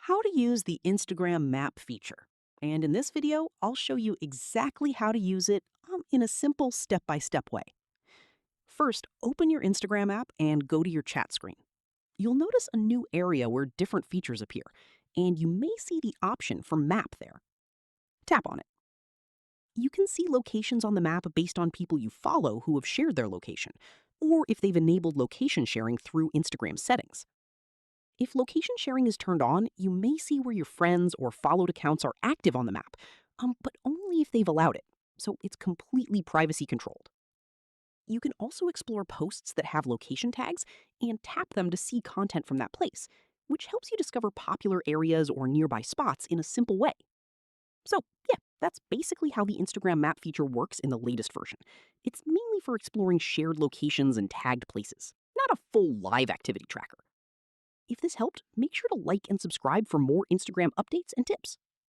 How to use the Instagram Map feature. And in this video, I'll show you exactly how to use it in a simple step-by-step way. First, open your Instagram app and go to your chat screen. You'll notice a new area where different features appear, and you may see the option for Map there. Tap on it. You can see locations on the map based on people you follow who have shared their location, or if they've enabled location sharing through Instagram settings. If location sharing is turned on, you may see where your friends or followed accounts are active on the map, but only if they've allowed it, so it's completely privacy controlled. You can also explore posts that have location tags and tap them to see content from that place, which helps you discover popular areas or nearby spots in a simple way. So, yeah, that's basically how the Instagram map feature works in the latest version. It's mainly for exploring shared locations and tagged places, not a full live activity tracker. If this helped, make sure to like and subscribe for more Instagram updates and tips.